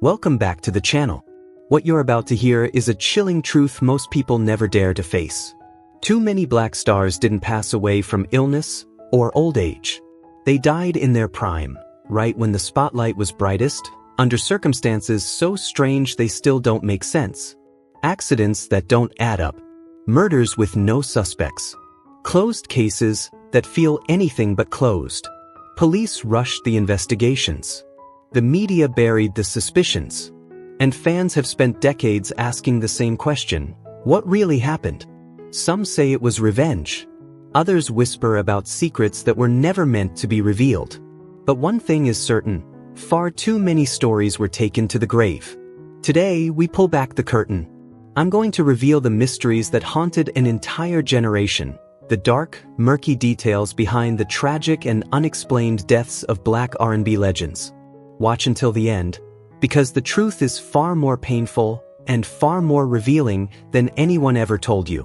Welcome back to the channel. What you're about to hear is a chilling truth most people never dare to face. Too many black stars didn't pass away from illness or old age. They died in their prime, right when the spotlight was brightest, under circumstances so strange they still don't make sense. Accidents that don't add up. Murders with no suspects. Closed cases that feel anything but closed. Police rushed the investigations. The media buried the suspicions. And fans have spent decades asking the same question: what really happened? Some say it was revenge. Others whisper about secrets that were never meant to be revealed. But one thing is certain: far too many stories were taken to the grave. Today, we pull back the curtain. I'm going to reveal the mysteries that haunted an entire generation, the dark, murky details behind the tragic and unexplained deaths of Black R&B legends. Watch until the end, because the truth is far more painful and far more revealing than anyone ever told you.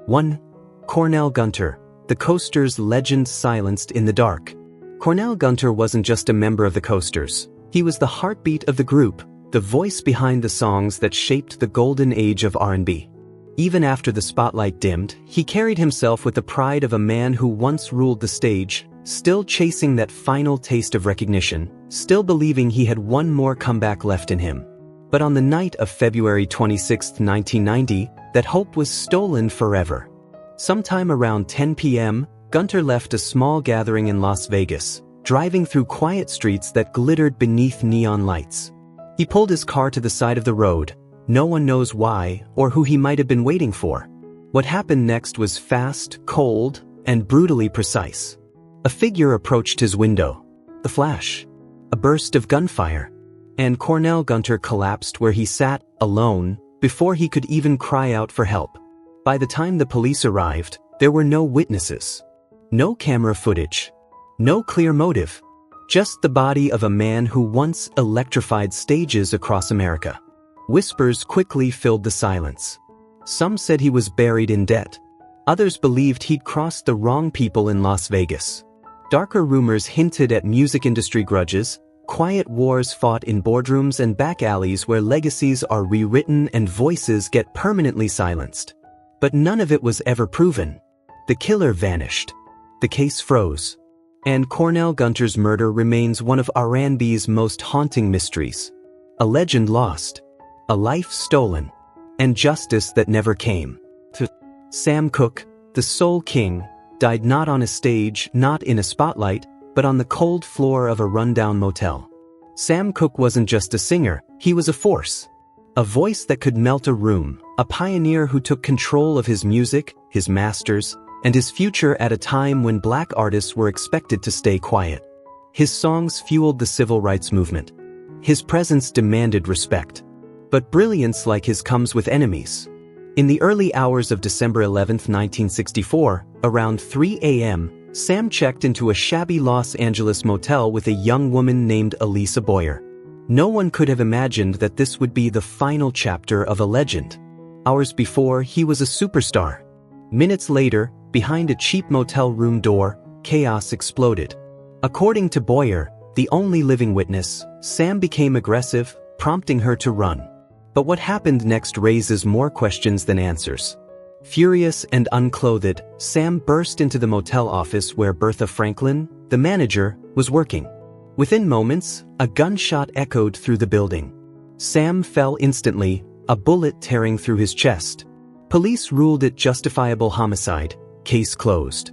1. Cornell Gunter, the Coasters legend silenced in the dark. Cornell Gunter wasn't just a member of the Coasters. He was the heartbeat of the group, the voice behind the songs that shaped the golden age of R&B. Even after the spotlight dimmed, he carried himself with the pride of a man who once ruled the stage, still chasing that final taste of recognition, still believing he had one more comeback left in him. But on the night of February 26, 1990, that hope was stolen forever. Sometime around 10 p.m., Gunter left a small gathering in Las Vegas, driving through quiet streets that glittered beneath neon lights. He pulled his car to the side of the road. No one knows why or who he might have been waiting for. What happened next was fast, cold, and brutally precise. A figure approached his window. The flash. A burst of gunfire. And Cornell Gunter collapsed where he sat, alone, before he could even cry out for help. By the time the police arrived, there were no witnesses. No camera footage. No clear motive. Just the body of a man who once electrified stages across America. Whispers quickly filled the silence. Some said he was buried in debt. Others believed he'd crossed the wrong people in Las Vegas. Darker rumors hinted at music industry grudges, quiet wars fought in boardrooms and back alleys where legacies are rewritten and voices get permanently silenced. But none of it was ever proven. The killer vanished. The case froze. And Cornell Gunter's murder remains one of R&B's most haunting mysteries. A legend lost. A life stolen. And justice that never came. Sam Cooke, the Soul King, died not on a stage, not in a spotlight, but on the cold floor of a rundown motel. Sam Cooke wasn't just a singer, he was a force. A voice that could melt a room, a pioneer who took control of his music, his masters, and his future at a time when black artists were expected to stay quiet. His songs fueled the civil rights movement. His presence demanded respect. But brilliance like his comes with enemies. In the early hours of December 11, 1964, around 3 a.m., Sam checked into a shabby Los Angeles motel with a young woman named Elisa Boyer. No one could have imagined that this would be the final chapter of a legend. Hours before, he was a superstar. Minutes later, behind a cheap motel room door, chaos exploded. According to Boyer, the only living witness, Sam became aggressive, prompting her to run. But what happened next raises more questions than answers. Furious and unclothed, Sam burst into the motel office where Bertha Franklin, the manager, was working. Within moments, a gunshot echoed through the building. Sam fell instantly, a bullet tearing through his chest. Police ruled it justifiable homicide, case closed.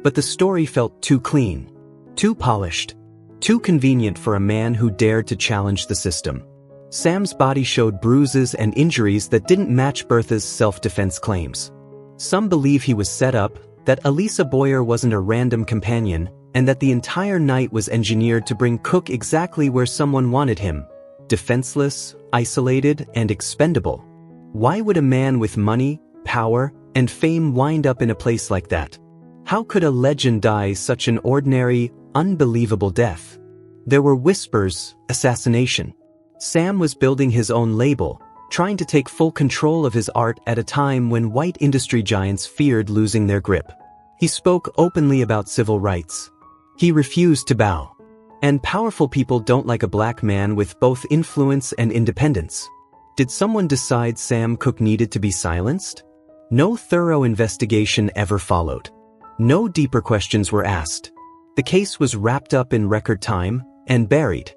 But the story felt too clean, too polished, too convenient for a man who dared to challenge the system. Sam's body showed bruises and injuries that didn't match Bertha's self-defense claims. Some believe he was set up, that Elisa Boyer wasn't a random companion, and that the entire night was engineered to bring Cooke exactly where someone wanted him: defenseless, isolated, and expendable. Why would a man with money, power, and fame wind up in a place like that? How could a legend die such an ordinary, unbelievable death? There were whispers: assassination. Sam was building his own label, trying to take full control of his art at a time when white industry giants feared losing their grip. He spoke openly about civil rights. He refused to bow. And powerful people don't like a black man with both influence and independence. Did someone decide Sam Cooke needed to be silenced? No thorough investigation ever followed. No deeper questions were asked. The case was wrapped up in record time and buried.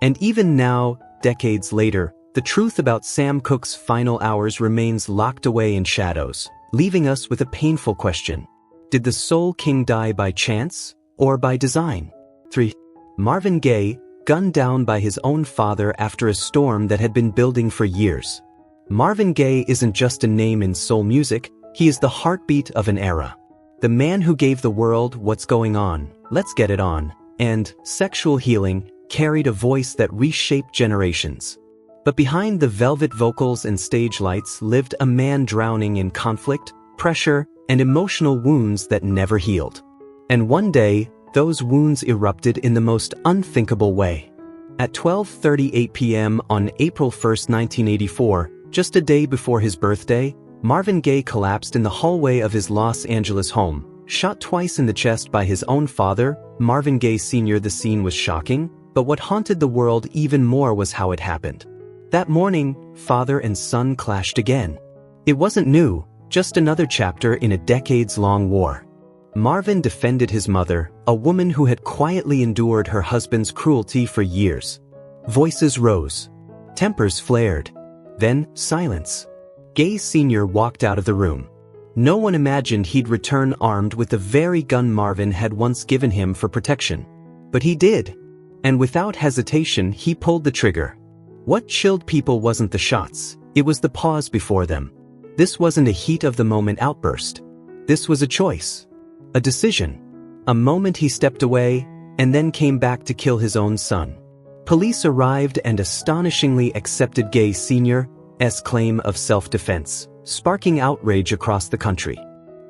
And even now, decades later, the truth about Sam Cooke's final hours remains locked away in shadows, leaving us with a painful question. Did the Soul King die by chance or by design? 3. Marvin Gaye, gunned down by his own father after a storm that had been building for years. Marvin Gaye isn't just a name in soul music, he is the heartbeat of an era. The man who gave the world What's Going On, Let's Get It On, and Sexual Healing carried a voice that reshaped generations. But behind the velvet vocals and stage lights lived a man drowning in conflict, pressure, and emotional wounds that never healed. And one day, those wounds erupted in the most unthinkable way. At 12:38 p.m. on April 1, 1984, just a day before his birthday, Marvin Gaye collapsed in the hallway of his Los Angeles home, shot twice in the chest by his own father, Marvin Gaye Sr. The scene was shocking, but what haunted the world even more was how it happened. That morning, father and son clashed again. It wasn't new, just another chapter in a decades-long war. Marvin defended his mother, a woman who had quietly endured her husband's cruelty for years. Voices rose. Tempers flared. Then, silence. Gaye Sr. walked out of the room. No one imagined he'd return armed with the very gun Marvin had once given him for protection. But he did. And without hesitation, he pulled the trigger. What chilled people wasn't the shots, it was the pause before them. This wasn't a heat-of-the-moment outburst. This was a choice. A decision. A moment he stepped away, and then came back to kill his own son. Police arrived and astonishingly accepted Gaye Sr.'s claim of self-defense, sparking outrage across the country.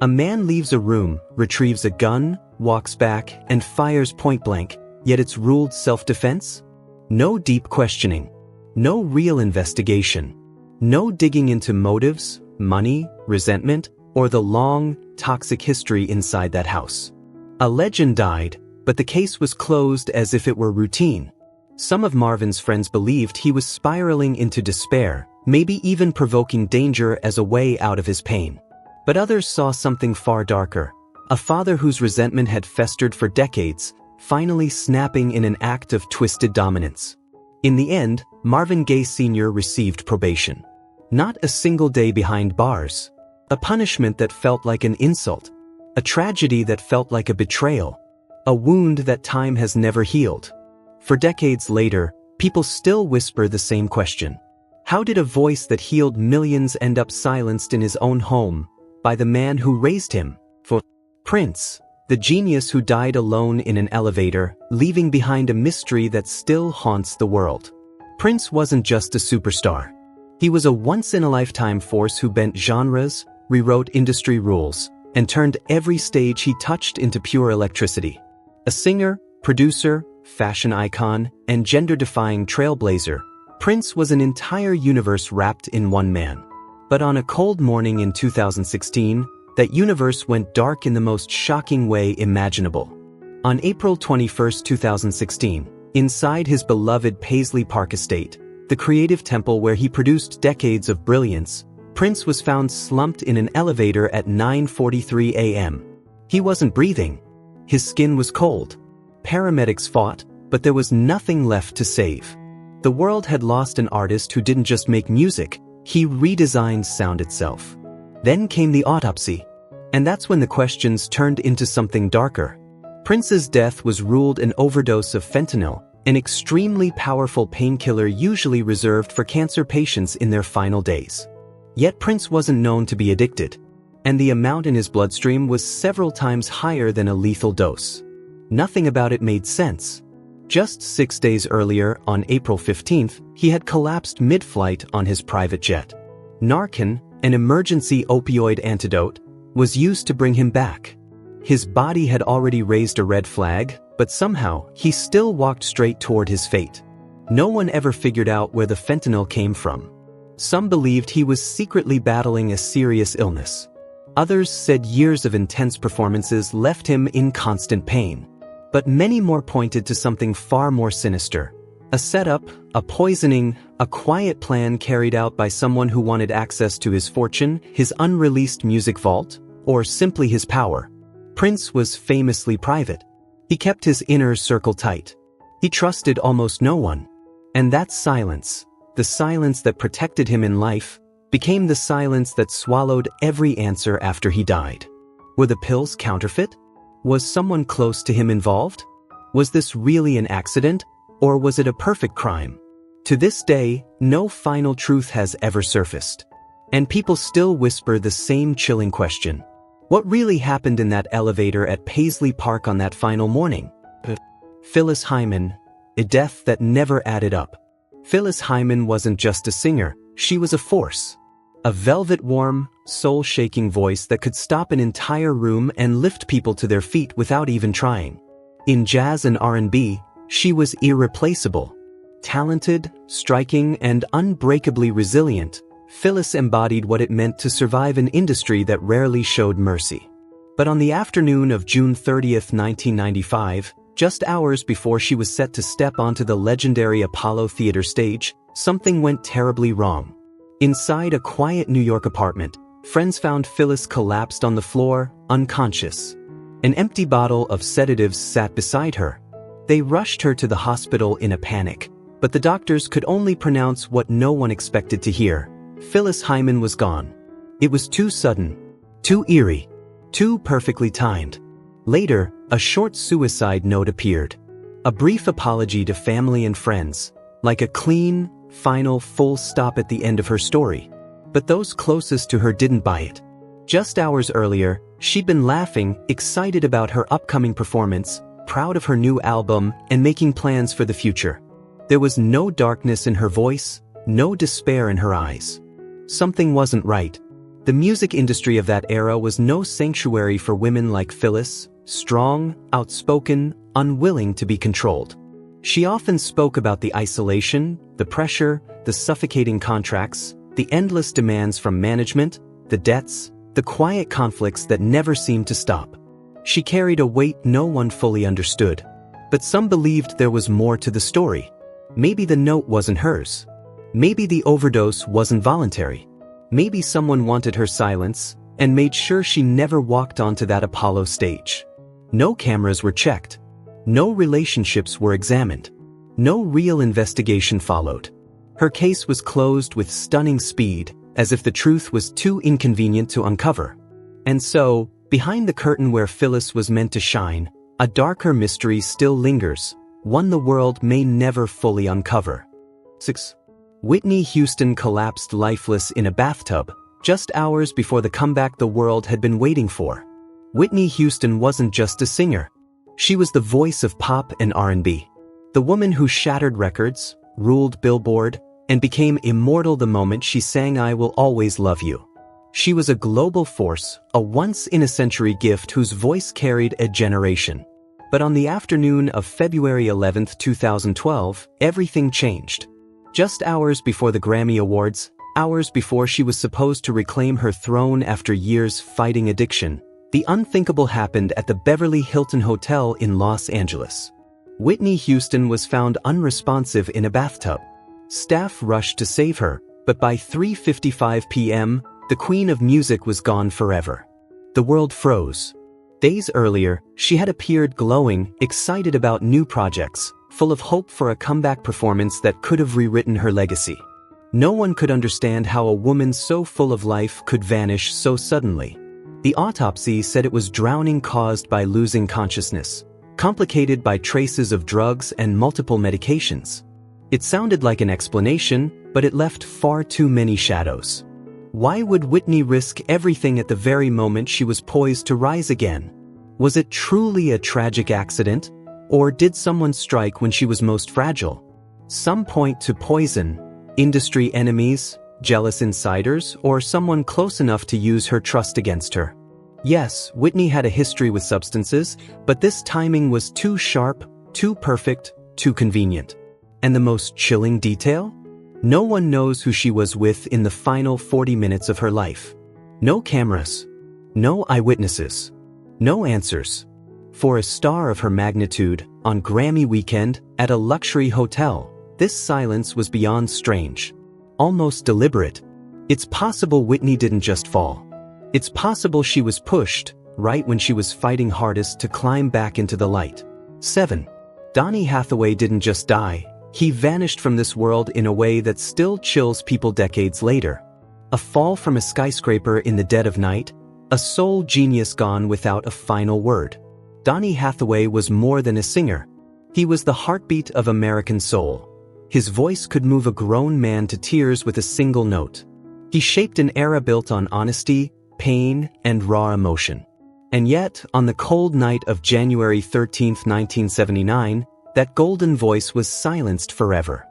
A man leaves a room, retrieves a gun, walks back, and fires point-blank, yet it's ruled self-defense? No deep questioning. No real investigation. No digging into motives, money, resentment, or the long, toxic history inside that house. A legend died, but the case was closed as if it were routine. Some of Marvin's friends believed he was spiraling into despair, maybe even provoking danger as a way out of his pain. But others saw something far darker. A father whose resentment had festered for decades, finally snapping in an act of twisted dominance. In the end, Marvin Gaye Sr. received probation. Not a single day behind bars. A punishment that felt like an insult. A tragedy that felt like a betrayal. A wound that time has never healed. For decades later, people still whisper the same question. How did a voice that healed millions end up silenced in his own home, by the man who raised him? For Prince, the genius who died alone in an elevator, leaving behind a mystery that still haunts the world. Prince wasn't just a superstar. He was a once-in-a-lifetime force who bent genres, rewrote industry rules, and turned every stage he touched into pure electricity. A singer, producer, fashion icon, and gender-defying trailblazer, Prince was an entire universe wrapped in one man. But on a cold morning in 2016, that universe went dark in the most shocking way imaginable. On April 21, 2016, inside his beloved Paisley Park estate, the creative temple where he produced decades of brilliance, Prince was found slumped in an elevator at 9:43 a.m. He wasn't breathing. His skin was cold. Paramedics fought, but there was nothing left to save. The world had lost an artist who didn't just make music, he redesigned sound itself. Then came the autopsy. And that's when the questions turned into something darker. Prince's death was ruled an overdose of fentanyl, an extremely powerful painkiller usually reserved for cancer patients in their final days. Yet Prince wasn't known to be addicted, and the amount in his bloodstream was several times higher than a lethal dose. Nothing about it made sense. Just 6 days earlier, on April 15th, he had collapsed mid-flight on his private jet. Narcan, an emergency opioid antidote, was used to bring him back. His body had already raised a red flag, but somehow, he still walked straight toward his fate. No one ever figured out where the fentanyl came from. Some believed he was secretly battling a serious illness. Others said years of intense performances left him in constant pain. But many more pointed to something far more sinister. A setup, a poisoning, a quiet plan carried out by someone who wanted access to his fortune, his unreleased music vault, or simply his power. Prince was famously private. He kept his inner circle tight. He trusted almost no one. And that silence, the silence that protected him in life, became the silence that swallowed every answer after he died. Were the pills counterfeit? Was someone close to him involved? Was this really an accident, or was it a perfect crime? To this day, no final truth has ever surfaced. And people still whisper the same chilling question. What really happened in that elevator at Paisley Park on that final morning? Phyllis Hyman, a death that never added up. Phyllis Hyman wasn't just a singer, she was a force. A velvet-warm, soul-shaking voice that could stop an entire room and lift people to their feet without even trying. In jazz and R&B, she was irreplaceable. Talented, striking, and unbreakably resilient, Phyllis embodied what it meant to survive an industry that rarely showed mercy. But on the afternoon of June 30, 1995, just hours before she was set to step onto the legendary Apollo Theater stage, something went terribly wrong. Inside a quiet New York apartment, friends found Phyllis collapsed on the floor, unconscious. An empty bottle of sedatives sat beside her. They rushed her to the hospital in a panic, but the doctors could only pronounce what no one expected to hear. Phyllis Hyman was gone. It was too sudden, too eerie, too perfectly timed. Later, a short suicide note appeared. A brief apology to family and friends, like a clean, final full stop at the end of her story. But those closest to her didn't buy it. Just hours earlier, she'd been laughing, excited about her upcoming performance, proud of her new album, and making plans for the future. There was no darkness in her voice, no despair in her eyes. Something wasn't right. The music industry of that era was no sanctuary for women like Phyllis, strong, outspoken, unwilling to be controlled. She often spoke about the isolation, the pressure, the suffocating contracts, the endless demands from management, the debts, the quiet conflicts that never seemed to stop. She carried a weight no one fully understood. But some believed there was more to the story. Maybe the note wasn't hers. Maybe the overdose wasn't voluntary. Maybe someone wanted her silence and made sure she never walked onto that Apollo stage. No cameras were checked. No relationships were examined. No real investigation followed. Her case was closed with stunning speed, as if the truth was too inconvenient to uncover. And so, behind the curtain where Phyllis was meant to shine, a darker mystery still lingers, one the world may never fully uncover. 6. Whitney Houston collapsed lifeless in a bathtub, just hours before the comeback the world had been waiting for. Whitney Houston wasn't just a singer. She was the voice of pop and R&B. The woman who shattered records, ruled Billboard, and became immortal the moment she sang "I Will Always Love You." She was a global force, a once-in-a-century gift whose voice carried a generation. But on the afternoon of February 11, 2012, everything changed. Just hours before the Grammy Awards, hours before she was supposed to reclaim her throne after years fighting addiction, the unthinkable happened at the Beverly Hilton Hotel in Los Angeles. Whitney Houston was found unresponsive in a bathtub. Staff rushed to save her, but by 3:55 p.m., the Queen of Music was gone forever. The world froze. Days earlier, she had appeared glowing, excited about new projects, full of hope for a comeback performance that could have rewritten her legacy. No one could understand how a woman so full of life could vanish so suddenly. The autopsy said it was drowning caused by losing consciousness, complicated by traces of drugs and multiple medications. It sounded like an explanation, but it left far too many shadows. Why would Whitney risk everything at the very moment she was poised to rise again? Was it truly a tragic accident, or did someone strike when she was most fragile? Some point to poison, industry enemies, jealous insiders, or someone close enough to use her trust against her. Yes, Whitney had a history with substances, but this timing was too sharp, too perfect, too convenient. And the most chilling detail? No one knows who she was with in the final 40 minutes of her life. No cameras. No eyewitnesses. No answers. For a star of her magnitude, on Grammy weekend, at a luxury hotel, this silence was beyond strange. Almost deliberate. It's possible Whitney didn't just fall. It's possible she was pushed, right when she was fighting hardest to climb back into the light. 7. Donny Hathaway didn't just die, he vanished from this world in a way that still chills people decades later. A fall from a skyscraper in the dead of night, a soul genius gone without a final word. Donny Hathaway was more than a singer. He was the heartbeat of American soul. His voice could move a grown man to tears with a single note. He shaped an era built on honesty, pain, and raw emotion. And yet, on the cold night of January 13, 1979, that golden voice was silenced forever.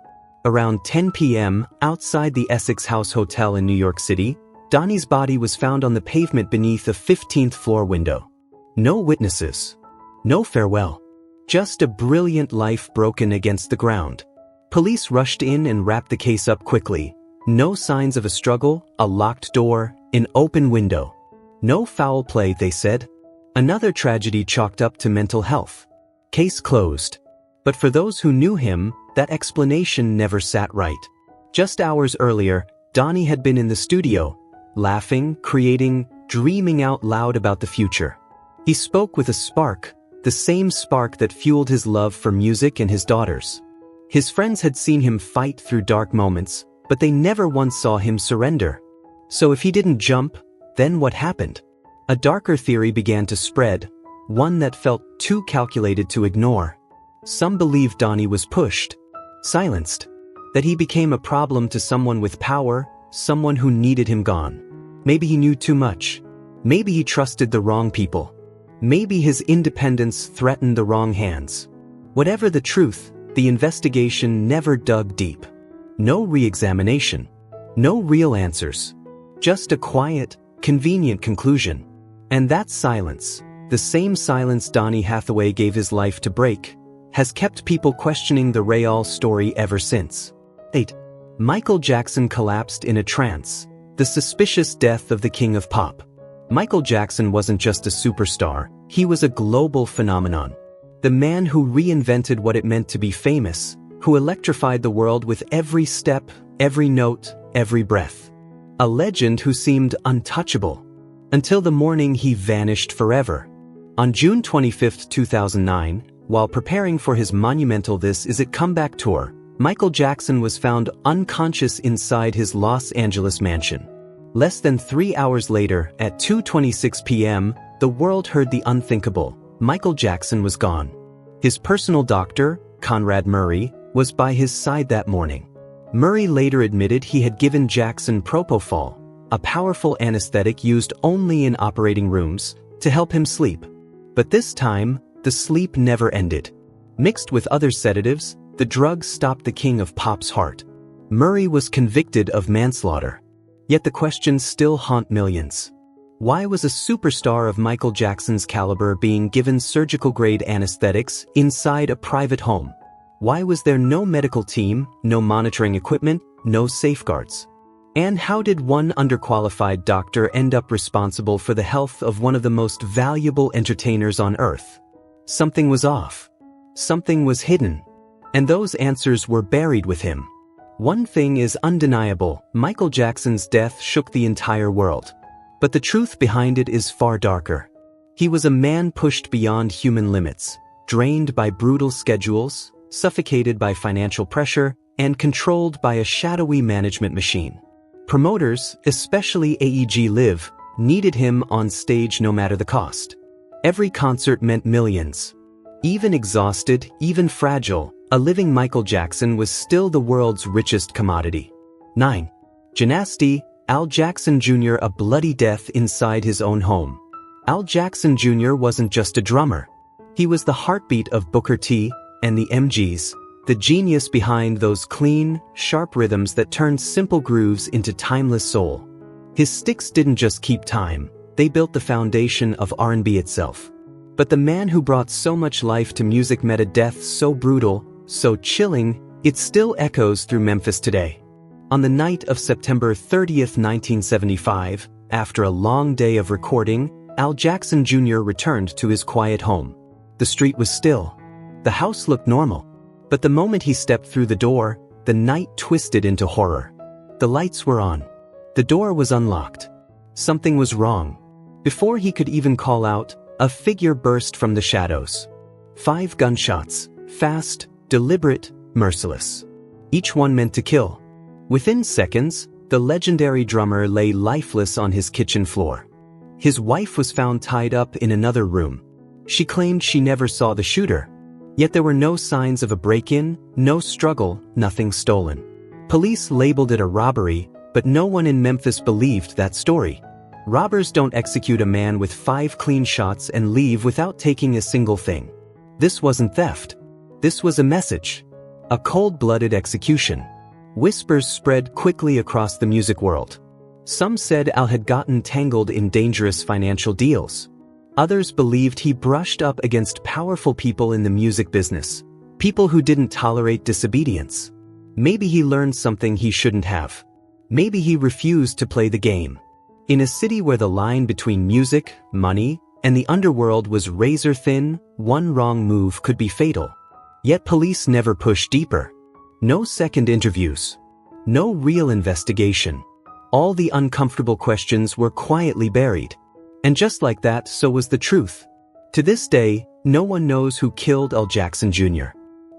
Around 10 p.m., outside the Essex House Hotel in New York City, Donny's body was found on the pavement beneath a 15th floor window. No witnesses. No farewell. Just a brilliant life broken against the ground. Police rushed in and wrapped the case up quickly. No signs of a struggle, a locked door, an open window. No foul play, they said. Another tragedy chalked up to mental health. Case closed. But for those who knew him, that explanation never sat right. Just hours earlier, Donny had been in the studio, laughing, creating, dreaming out loud about the future. He spoke with a spark, the same spark that fueled his love for music and his daughters. His friends had seen him fight through dark moments, but they never once saw him surrender. So if he didn't jump, then what happened? A darker theory began to spread, one that felt too calculated to ignore. Some believed Donny was pushed, silenced, that he became a problem to someone with power, someone who needed him gone. Maybe he knew too much. Maybe he trusted the wrong people. Maybe his independence threatened the wrong hands. Whatever the truth, the investigation never dug deep. No re-examination. No real answers. Just a quiet, convenient conclusion. And that silence, the same silence Donny Hathaway gave his life to break, has kept people questioning the real story ever since. 8. Michael Jackson collapsed in a trance. The suspicious death of the king of pop. Michael Jackson wasn't just a superstar, he was a global phenomenon. The man who reinvented what it meant to be famous, who electrified the world with every step, every note, every breath. A legend who seemed untouchable. Until the morning he vanished forever. On June 25, 2009, while preparing for his monumental This Is It comeback tour, Michael Jackson was found unconscious inside his Los Angeles mansion. Less than 3 hours later, at 2:26 p.m., the world heard the unthinkable. Michael Jackson was gone. His personal doctor, Conrad Murray, was by his side that morning. Murray later admitted he had given Jackson propofol, a powerful anesthetic used only in operating rooms, to help him sleep. But this time, the sleep never ended. Mixed with other sedatives, the drug stopped the king of pop's heart. Murray was convicted of manslaughter. Yet the questions still haunt millions. Why was a superstar of Michael Jackson's caliber being given surgical-grade anesthetics inside a private home? Why was there no medical team, no monitoring equipment, no safeguards? And how did one underqualified doctor end up responsible for the health of one of the most valuable entertainers on earth? Something was off. Something was hidden. And those answers were buried with him. One thing is undeniable, Michael Jackson's death shook the entire world. But the truth behind it is far darker. He was a man pushed beyond human limits, drained by brutal schedules, suffocated by financial pressure, and controlled by a shadowy management machine. Promoters, especially AEG Live, needed him on stage no matter the cost. Every concert meant millions. Even exhausted, even fragile, a living Michael Jackson was still the world's richest commodity. 9. Gymnasty, Al Jackson Jr. A bloody death inside his own home. Al Jackson Jr. wasn't just a drummer. He was the heartbeat of Booker T and the MGs, the genius behind those clean, sharp rhythms that turned simple grooves into timeless soul. His sticks didn't just keep time, they built the foundation of R&B itself. But the man who brought so much life to music met a death so brutal, so chilling, it still echoes through Memphis today. On the night of September 30th, 1975, after a long day of recording, Al Jackson Jr. returned to his quiet home. The street was still. The house looked normal. But the moment he stepped through the door, the night twisted into horror. The lights were on. The door was unlocked. Something was wrong. Before he could even call out, a figure burst from the shadows. 5 gunshots, fast, deliberate, merciless. Each one meant to kill. Within seconds, the legendary drummer lay lifeless on his kitchen floor. His wife was found tied up in another room. She claimed she never saw the shooter. Yet there were no signs of a break-in, no struggle, nothing stolen. Police labeled it a robbery, but no one in Memphis believed that story. Robbers don't execute a man with 5 clean shots and leave without taking a single thing. This wasn't theft. This was a message. A cold-blooded execution. Whispers spread quickly across the music world. Some said Al had gotten tangled in dangerous financial deals. Others believed he brushed up against powerful people in the music business, people who didn't tolerate disobedience. Maybe he learned something he shouldn't have. Maybe he refused to play the game. In a city where the line between music, money, and the underworld was razor thin, one wrong move could be fatal. Yet police never pushed deeper. No second interviews. No real investigation. All the uncomfortable questions were quietly buried. And just like that, so was the truth. To this day, no one knows who killed Al Jackson Jr.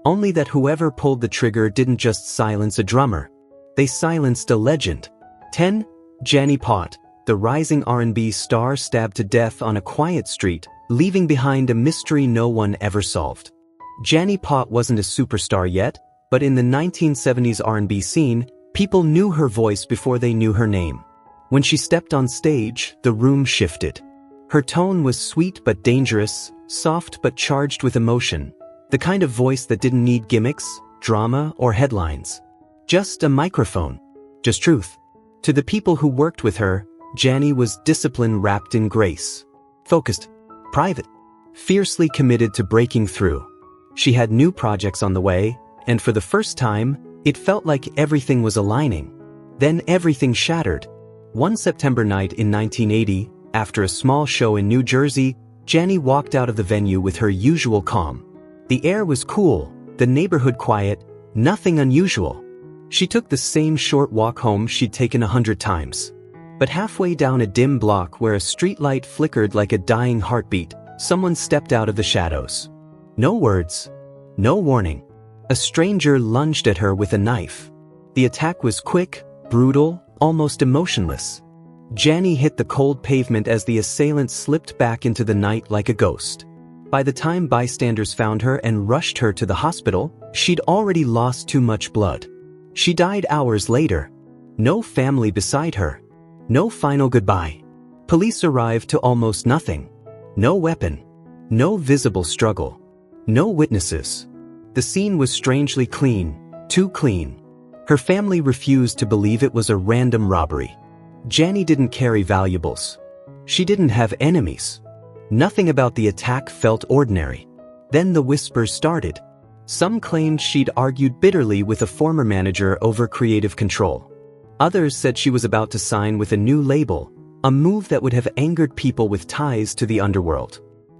Only that whoever pulled the trigger didn't just silence a drummer. They silenced a legend. 10. Janie Pott, the rising R&B star, stabbed to death on a quiet street, leaving behind a mystery no one ever solved. Janie Pott wasn't a superstar yet, but in the 1970s R&B scene, people knew her voice before they knew her name. When she stepped on stage, the room shifted. Her tone was sweet but dangerous, soft but charged with emotion, the kind of voice that didn't need gimmicks, drama, or headlines. Just a microphone. Just truth. To the people who worked with her, Janie was discipline wrapped in grace. Focused. Private. Fiercely committed to breaking through. She had new projects on the way, and for the first time, it felt like everything was aligning. Then everything shattered. One September night in 1980, after a small show in New Jersey, Janie walked out of the venue with her usual calm. The air was cool, the neighborhood quiet, nothing unusual. She took the same short walk home she'd taken 100 times. But halfway down a dim block where a streetlight flickered like a dying heartbeat, someone stepped out of the shadows. No words. No warning. A stranger lunged at her with a knife. The attack was quick, brutal, almost emotionless. Janie hit the cold pavement as the assailant slipped back into the night like a ghost. By the time bystanders found her and rushed her to the hospital, she'd already lost too much blood. She died hours later. No family beside her. No final goodbye. Police arrived to almost nothing. No weapon. No visible struggle. No witnesses. The scene was strangely clean, too clean. Her family refused to believe it was a random robbery. Janie didn't carry valuables. She didn't have enemies. Nothing about the attack felt ordinary. Then the whispers started. Some claimed she'd argued bitterly with a former manager over creative control. Others said she was about to sign with a new label, a move that would have angered people with ties to the underworld.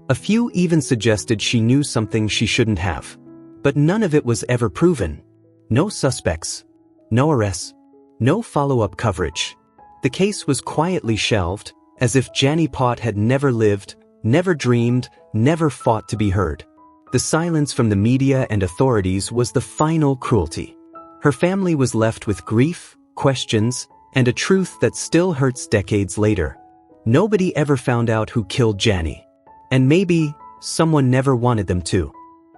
A few even suggested she knew something she shouldn't have. But none of it was ever proven. No suspects. No arrests. No follow-up coverage. The case was quietly shelved, as if Janie Pott had never lived, never dreamed, never fought to be heard. The silence from the media and authorities was the final cruelty. Her family was left with grief, questions, and a truth that still hurts decades later. Nobody ever found out who killed Janie. And maybe, someone never wanted them to.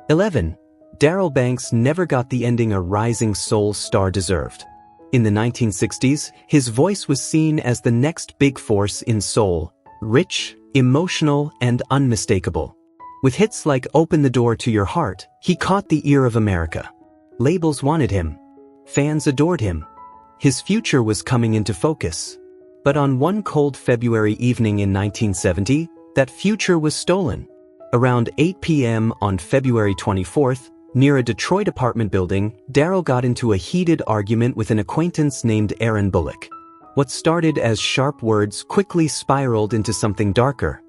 11. Darryl Banks never got the ending a rising soul star deserved. In the 1960s, his voice was seen as the next big force in soul, rich, emotional, and unmistakable. With hits like Open the Door to Your Heart, he caught the ear of America. Labels wanted him. Fans adored him. His future was coming into focus. But on one cold February evening in 1970, that future was stolen. Around 8 p.m. on February 24th, near a Detroit apartment building, Darryl got into a heated argument with an acquaintance named Aaron Bullock. What started as sharp words quickly spiraled into something darker.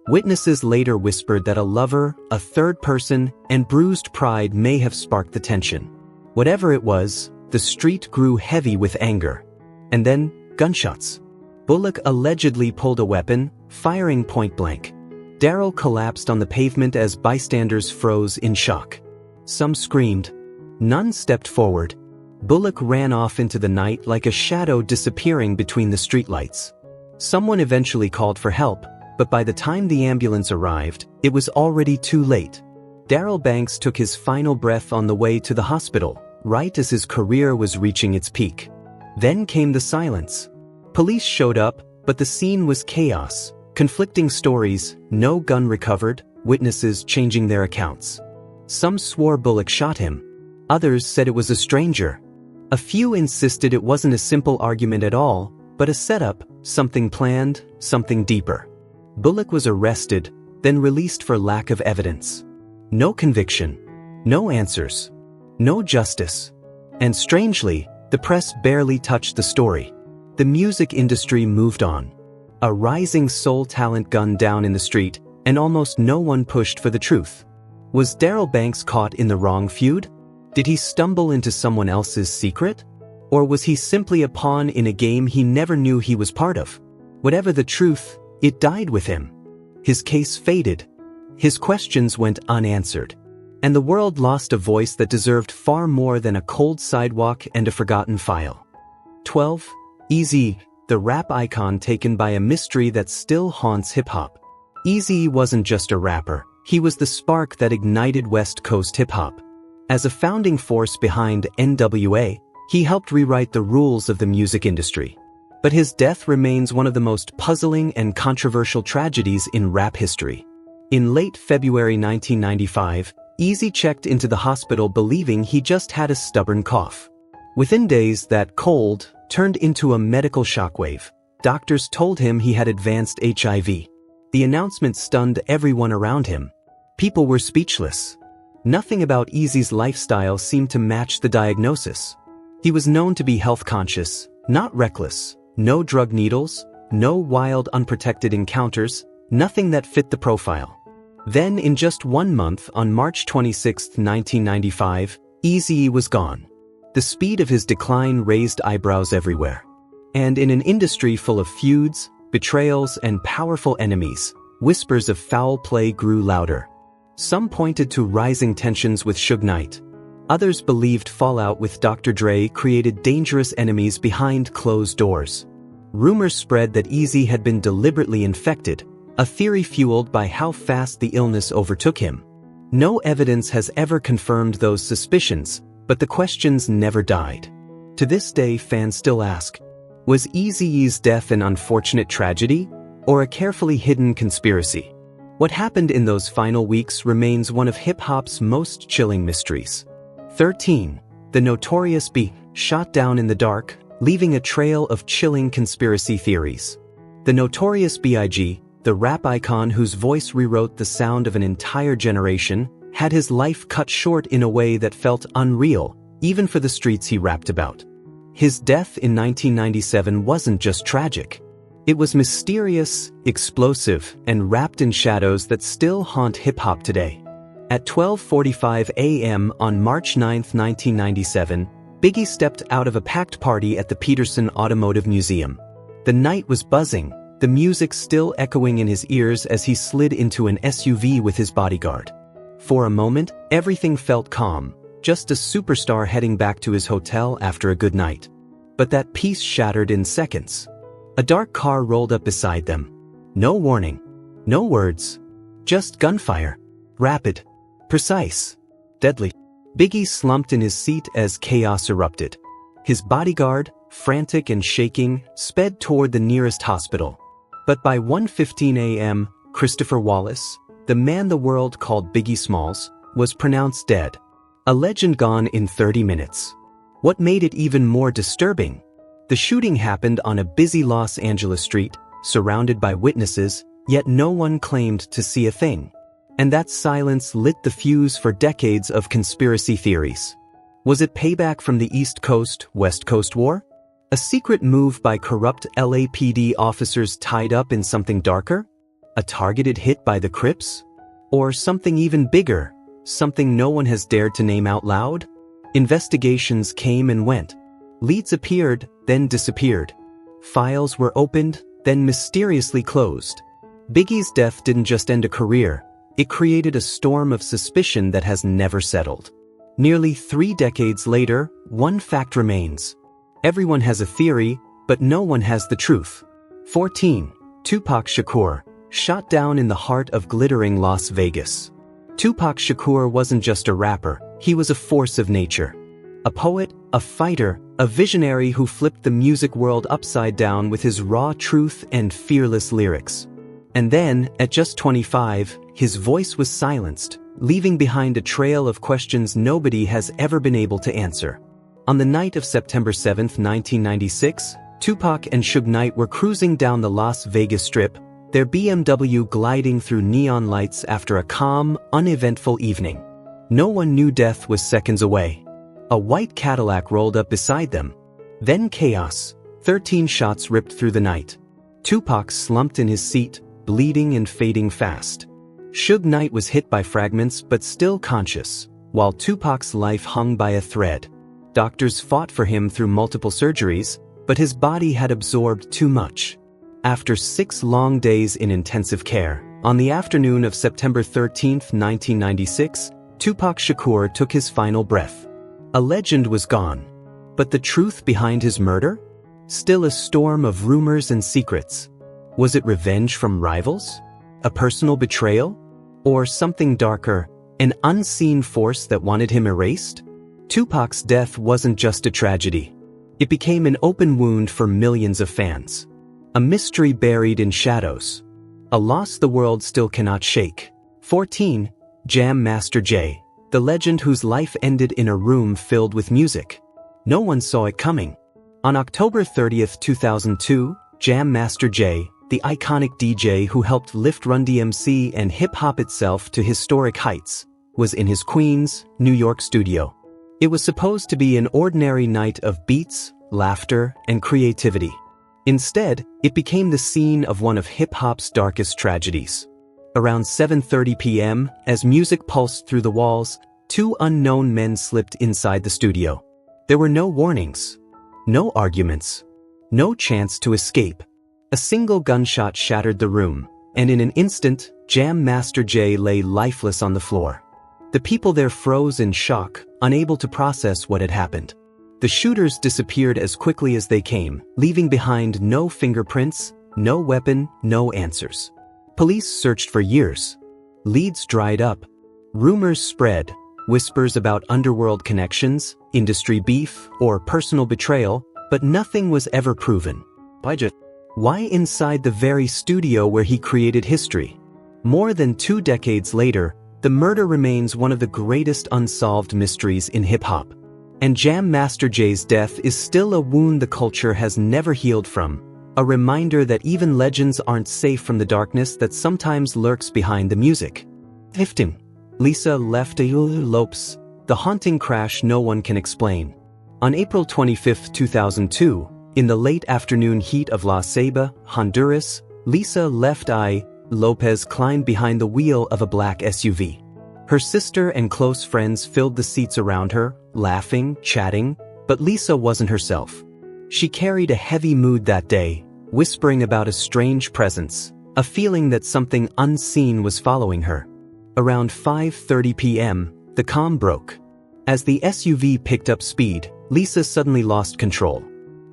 Witnesses later whispered that a lover, a third person, and bruised pride may have sparked the tension. Whatever it was, the street grew heavy with anger. And then, gunshots. Bullock allegedly pulled a weapon, firing point blank. Darryl collapsed on the pavement as bystanders froze in shock. Some screamed. None stepped forward. Bullock ran off into the night like a shadow disappearing between the streetlights. Someone eventually called for help, but by the time the ambulance arrived, it was already too late. Darryl Banks took his final breath on the way to the hospital, right as his career was reaching its peak. Then came the silence. Police showed up, but the scene was chaos. Conflicting stories, no gun recovered, witnesses changing their accounts. Some swore Bullock shot him. Others said it was a stranger. A few insisted it wasn't a simple argument at all, but a setup, something planned, something deeper. Bullock was arrested, then released for lack of evidence. No conviction. No answers. No justice. And strangely, the press barely touched the story. The music industry moved on. A rising soul talent gunned down in the street, and almost no one pushed for the truth. Was Darryl Banks caught in the wrong feud? Did he stumble into someone else's secret? Or was he simply a pawn in a game he never knew he was part of? Whatever the truth, it died with him. His case faded. His questions went unanswered. And the world lost a voice that deserved far more than a cold sidewalk and a forgotten file. 12. Eazy, the rap icon taken by a mystery that still haunts hip-hop. Eazy wasn't just a rapper, he was the spark that ignited West Coast hip-hop. As a founding force behind NWA, he helped rewrite the rules of the music industry. But his death remains one of the most puzzling and controversial tragedies in rap history. In late February 1995, Eazy checked into the hospital believing he just had a stubborn cough. Within days, that cold turned into a medical shockwave. Doctors told him he had advanced HIV. The announcement stunned everyone around him. People were speechless. Nothing about Eazy's lifestyle seemed to match the diagnosis. He was known to be health conscious, not reckless. No drug needles, no wild unprotected encounters, nothing that fit the profile. Then in just 1 month, on March 26, 1995, Eazy was gone. The speed of his decline raised eyebrows everywhere. And in an industry full of feuds, betrayals, and powerful enemies, whispers of foul play grew louder. Some pointed to rising tensions with Suge Knight. Others believed fallout with Dr. Dre created dangerous enemies behind closed doors. Rumors spread that Eazy had been deliberately infected, a theory fueled by how fast the illness overtook him. No evidence has ever confirmed those suspicions, but the questions never died. To this day, fans still ask, was Eazy's death an unfortunate tragedy, or a carefully hidden conspiracy? What happened in those final weeks remains one of hip-hop's most chilling mysteries. 13. The Notorious B. Shot down in the dark, leaving a trail of chilling conspiracy theories. The Notorious B.I.G., the rap icon whose voice rewrote the sound of an entire generation, had his life cut short in a way that felt unreal, even for the streets he rapped about. His death in 1997 wasn't just tragic. It was mysterious, explosive, and wrapped in shadows that still haunt hip-hop today. At 12:45 a.m. on March 9, 1997, Biggie stepped out of a packed party at the Peterson Automotive Museum. The night was buzzing, the music still echoing in his ears as he slid into an SUV with his bodyguard. For a moment, everything felt calm, just a superstar heading back to his hotel after a good night. But that peace shattered in seconds. A dark car rolled up beside them. No warning. No words. Just gunfire. Rapid. Precise. Deadly. Biggie slumped in his seat as chaos erupted. His bodyguard, frantic and shaking, sped toward the nearest hospital. But by 1:15 a.m., Christopher Wallace, the man the world called Biggie Smalls, was pronounced dead. A legend gone in 30 minutes. What made it even more disturbing? The shooting happened on a busy Los Angeles street, surrounded by witnesses, yet no one claimed to see a thing. And that silence lit the fuse for decades of conspiracy theories. Was it payback from the East Coast-West Coast War? A secret move by corrupt LAPD officers tied up in something darker? A targeted hit by the Crips? Or something even bigger, something no one has dared to name out loud? Investigations came and went. Leads appeared, then disappeared. Files were opened, then mysteriously closed. Biggie's death didn't just end a career, it created a storm of suspicion that has never settled. Nearly 3 decades later, one fact remains. Everyone has a theory, but no one has the truth. 14. Tupac Shakur, shot down in the heart of glittering Las Vegas. Tupac Shakur wasn't just a rapper, he was a force of nature. A poet, a fighter, a visionary who flipped the music world upside down with his raw truth and fearless lyrics. And then, at just 25, his voice was silenced, leaving behind a trail of questions nobody has ever been able to answer. On the night of September 7, 1996, Tupac and Suge Knight were cruising down the Las Vegas Strip, their BMW gliding through neon lights after a calm, uneventful evening. No one knew death was seconds away. A white Cadillac rolled up beside them. Then chaos. 13 shots ripped through the night. Tupac slumped in his seat, bleeding and fading fast. Suge Knight was hit by fragments but still conscious, while Tupac's life hung by a thread. Doctors fought for him through multiple surgeries, but his body had absorbed too much. After 6 long days in intensive care, on the afternoon of September 13, 1996, Tupac Shakur took his final breath. A legend was gone. But the truth behind his murder? Still a storm of rumors and secrets. Was it revenge from rivals? A personal betrayal? Or something darker, an unseen force that wanted him erased? Tupac's death wasn't just a tragedy. It became an open wound for millions of fans. A mystery buried in shadows. A loss the world still cannot shake. 14. Jam Master Jay, the legend whose life ended in a room filled with music. No one saw it coming. On October 30, 2002, Jam Master Jay, the iconic DJ who helped lift Run DMC and hip-hop itself to historic heights, was in his Queens, New York studio. It was supposed to be an ordinary night of beats, laughter, and creativity. Instead, it became the scene of one of hip-hop's darkest tragedies. Around 7:30 p.m., as music pulsed through the walls, 2 unknown men slipped inside the studio. There were no warnings, no arguments, no chance to escape. A single gunshot shattered the room, and in an instant, Jam Master Jay lay lifeless on the floor. The people there froze in shock, unable to process what had happened. The shooters disappeared as quickly as they came, leaving behind no fingerprints, no weapon, no answers. Police searched for years. Leads dried up. Rumors spread, whispers about underworld connections, industry beef, or personal betrayal, but nothing was ever proven. Why inside the very studio where he created history? More than 2 decades later, the murder remains one of the greatest unsolved mysteries in hip-hop. And Jam Master Jay's death is still a wound the culture has never healed from, a reminder that even legends aren't safe from the darkness that sometimes lurks behind the music. 15. Lisa left Lopes, the haunting crash no one can explain. On April 25, 2002, in the late afternoon heat of La Ceiba, Honduras, Lisa Left Eye Lopez climbed behind the wheel of a black SUV. Her sister and close friends filled the seats around her, laughing, chatting, but Lisa wasn't herself. She carried a heavy mood that day, whispering about a strange presence, a feeling that something unseen was following her. Around 5:30 p.m., the calm broke. As the SUV picked up speed, Lisa suddenly lost control.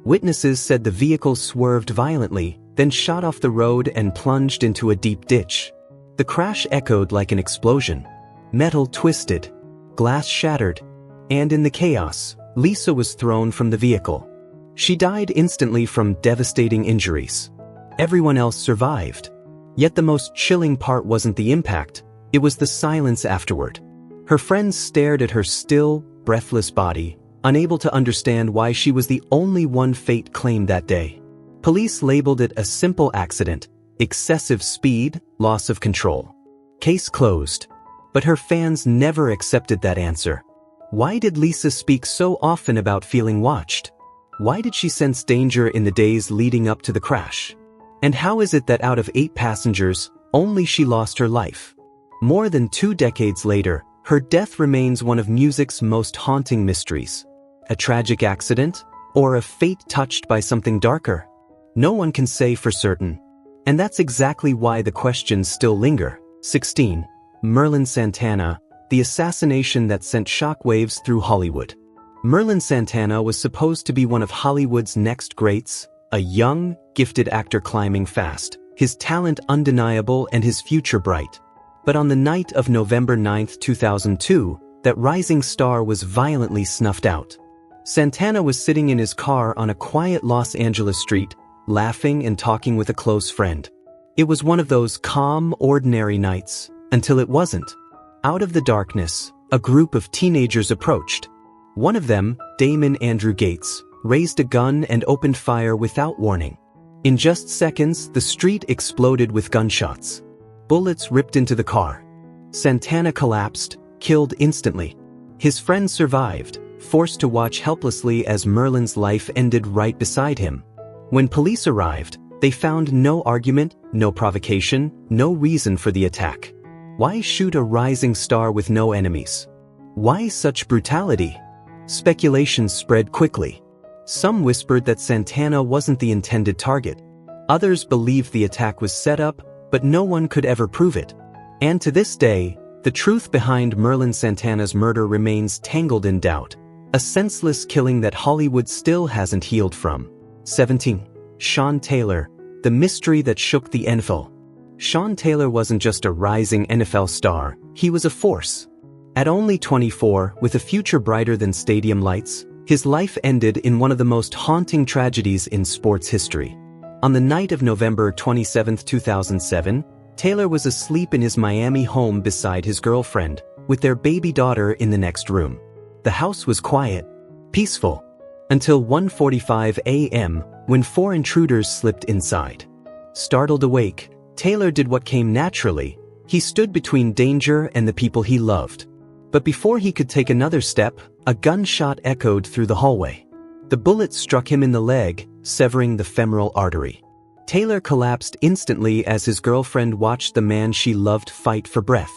Witnesses said the vehicle swerved violently, then shot off the road and plunged into a deep ditch. The crash echoed like an explosion. Metal twisted, glass shattered, and in the chaos, Lisa was thrown from the vehicle. She died instantly from devastating injuries. Everyone else survived. Yet the most chilling part wasn't the impact, it was the silence afterward. Her friends stared at her still, breathless body, unable to understand why she was the only one fate claimed that day. Police labeled it a simple accident, excessive speed, loss of control. Case closed. But her fans never accepted that answer. Why did Lisa speak so often about feeling watched? Why did she sense danger in the days leading up to the crash? And how is it that out of 8 passengers, only she lost her life. More than 2 decades later, her death remains one of music's most haunting mysteries. A tragic accident? Or a fate touched by something darker? No one can say for certain. And that's exactly why the questions still linger. 16. Merlin Santana, the assassination that sent shockwaves through Hollywood. Merlin Santana was supposed to be one of Hollywood's next greats, a young, gifted actor climbing fast, his talent undeniable and his future bright. But on the night of November 9, 2002, that rising star was violently snuffed out. Santana was sitting in his car on a quiet Los Angeles street, laughing and talking with a close friend. It was one of those calm, ordinary nights, until it wasn't. Out of the darkness, a group of teenagers approached. One of them, Damon Andrew Gates, raised a gun and opened fire without warning. In just seconds, the street exploded with gunshots. Bullets ripped into the car. Santana collapsed, killed instantly. His friend survived, forced to watch helplessly as Merlin's life ended right beside him. When police arrived, they found no argument, no provocation, no reason for the attack. Why shoot a rising star with no enemies? Why such brutality? Speculation spread quickly. Some whispered that Santana wasn't the intended target. Others believed the attack was set up, but no one could ever prove it. And to this day, the truth behind Merlin Santana's murder remains tangled in doubt, a senseless killing that Hollywood still hasn't healed from. 17. Sean Taylor, the mystery that shook the NFL. Sean Taylor wasn't just a rising NFL star, he was a force. At only 24, with a future brighter than stadium lights, his life ended in one of the most haunting tragedies in sports history. On the night of November 27, 2007, Taylor was asleep in his Miami home beside his girlfriend, with their baby daughter in the next room. The house was quiet, peaceful, until 1:45 a.m., when 4 intruders slipped inside. Startled awake, Taylor did what came naturally. He stood between danger and the people he loved. But before he could take another step, a gunshot echoed through the hallway. The bullet struck him in the leg, severing the femoral artery. Taylor collapsed instantly as his girlfriend watched the man she loved fight for breath.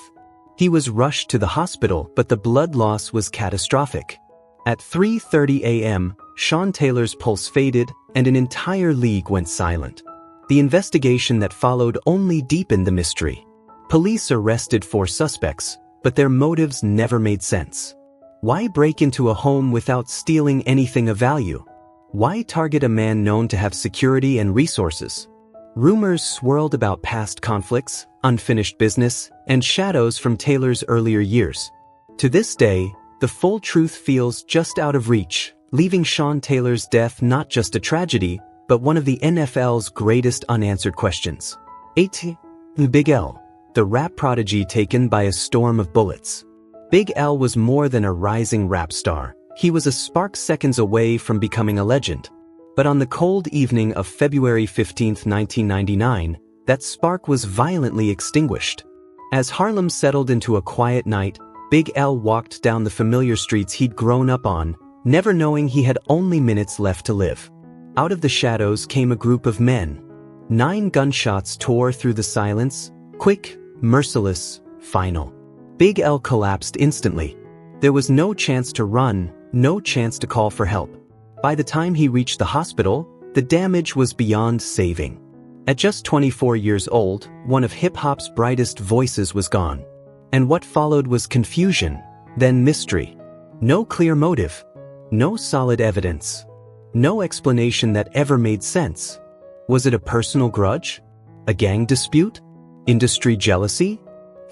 He was rushed to the hospital, but the blood loss was catastrophic. At 3:30 a.m., Sean Taylor's pulse faded, and an entire league went silent. The investigation that followed only deepened the mystery. Police arrested 4 suspects, but their motives never made sense. Why break into a home without stealing anything of value? Why target a man known to have security and resources? Rumors swirled about past conflicts, unfinished business, and shadows from Taylor's earlier years. To this day, the full truth feels just out of reach, leaving Sean Taylor's death not just a tragedy, but one of the NFL's greatest unanswered questions. 8. Big L, the rap prodigy taken by a storm of bullets. Big L was more than a rising rap star. He was a spark seconds away from becoming a legend. But on the cold evening of February 15, 1999, that spark was violently extinguished. As Harlem settled into a quiet night, Big L walked down the familiar streets he'd grown up on, never knowing he had only minutes left to live. Out of the shadows came a group of men. 9 gunshots tore through the silence, quick, merciless, final. Big L collapsed instantly. There was no chance to run, no chance to call for help. By the time he reached the hospital, the damage was beyond saving. At just 24 years old, one of hip-hop's brightest voices was gone. And what followed was confusion, then mystery. No clear motive. No solid evidence. No explanation that ever made sense. Was it a personal grudge? A gang dispute? Industry jealousy?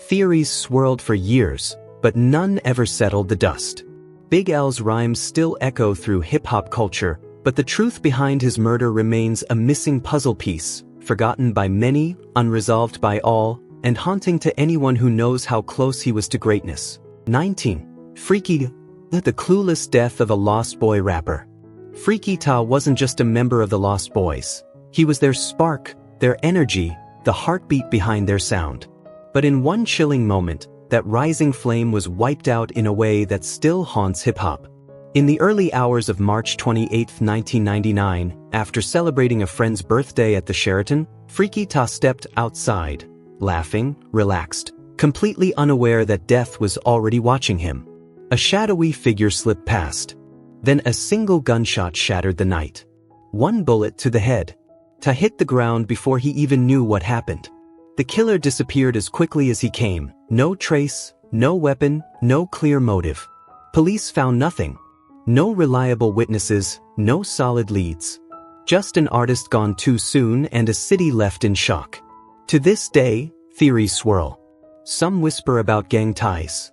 Theories swirled for years, but none ever settled the dust. Big L's rhymes still echo through hip-hop culture, but the truth behind his murder remains a missing puzzle piece, forgotten by many, unresolved by all, and haunting to anyone who knows how close he was to greatness. 19. Freaky, the clueless death of a Lost Boy rapper. Freaky Ta wasn't just a member of the Lost Boys. He was their spark, their energy, the heartbeat behind their sound. But in one chilling moment, that rising flame was wiped out in a way that still haunts hip-hop. In the early hours of March 28, 1999, after celebrating a friend's birthday at the Sheraton, Freaky Ta stepped outside, laughing, relaxed, completely unaware that death was already watching him. A shadowy figure slipped past. Then a single gunshot shattered the night. One bullet to the head. To hit the ground before he even knew what happened. The killer disappeared as quickly as he came. No trace, no weapon, no clear motive. Police found nothing. No reliable witnesses, no solid leads. Just an artist gone too soon and a city left in shock. To this day, theories swirl. Some whisper about gang ties.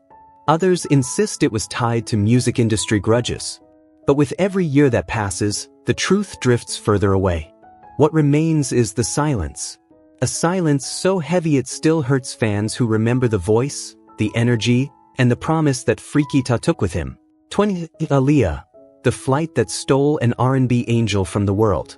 Others insist it was tied to music industry grudges. But with every year that passes, the truth drifts further away. What remains is the silence. A silence so heavy it still hurts fans who remember the voice, the energy, and the promise that Freaky Ta took with him. 20. Aaliyah, the flight that stole an R&B angel from the world.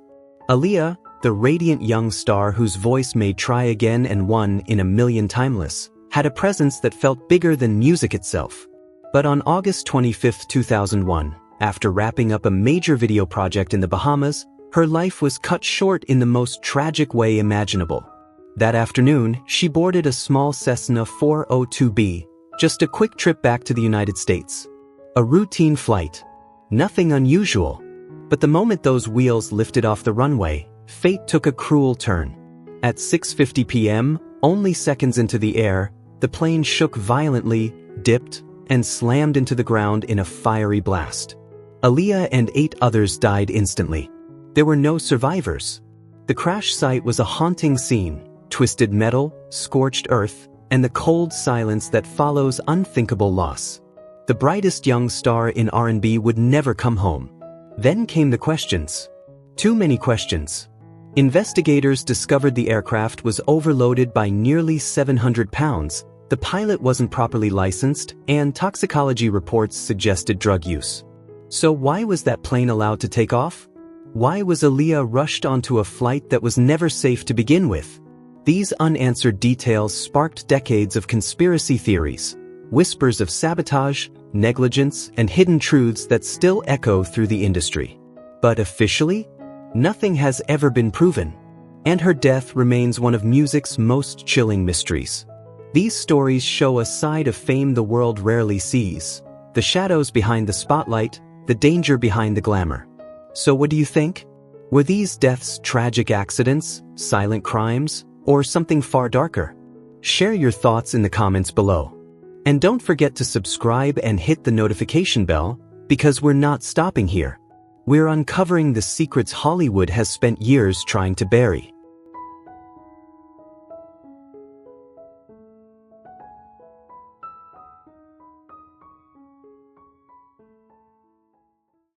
Aaliyah, the radiant young star whose voice made Try Again and One in a Million timeless, had a presence that felt bigger than music itself. But on August 25, 2001, after wrapping up a major video project in the Bahamas, her life was cut short in the most tragic way imaginable. That afternoon, she boarded a small Cessna 402B, just a quick trip back to the United States. A routine flight. Nothing unusual. But the moment those wheels lifted off the runway, fate took a cruel turn. At 6:50 p.m., only seconds into the air, the plane shook violently, dipped, and slammed into the ground in a fiery blast. Aaliyah and 8 others died instantly. There were no survivors. The crash site was a haunting scene, twisted metal, scorched earth, and the cold silence that follows unthinkable loss. The brightest young star in R&B would never come home. Then came the questions. Too many questions. Investigators discovered the aircraft was overloaded by nearly 700 pounds, the pilot wasn't properly licensed, and toxicology reports suggested drug use. So why was that plane allowed to take off? Why was Aaliyah rushed onto a flight that was never safe to begin with? These unanswered details sparked decades of conspiracy theories, whispers of sabotage, negligence, and hidden truths that still echo through the industry. But officially, nothing has ever been proven, and her death remains one of music's most chilling mysteries. These stories show a side of fame the world rarely sees, the shadows behind the spotlight, the danger behind the glamour. So what do you think? Were these deaths tragic accidents, silent crimes, or something far darker? Share your thoughts in the comments below. And don't forget to subscribe and hit the notification bell, because we're not stopping here. We're uncovering the secrets Hollywood has spent years trying to bury.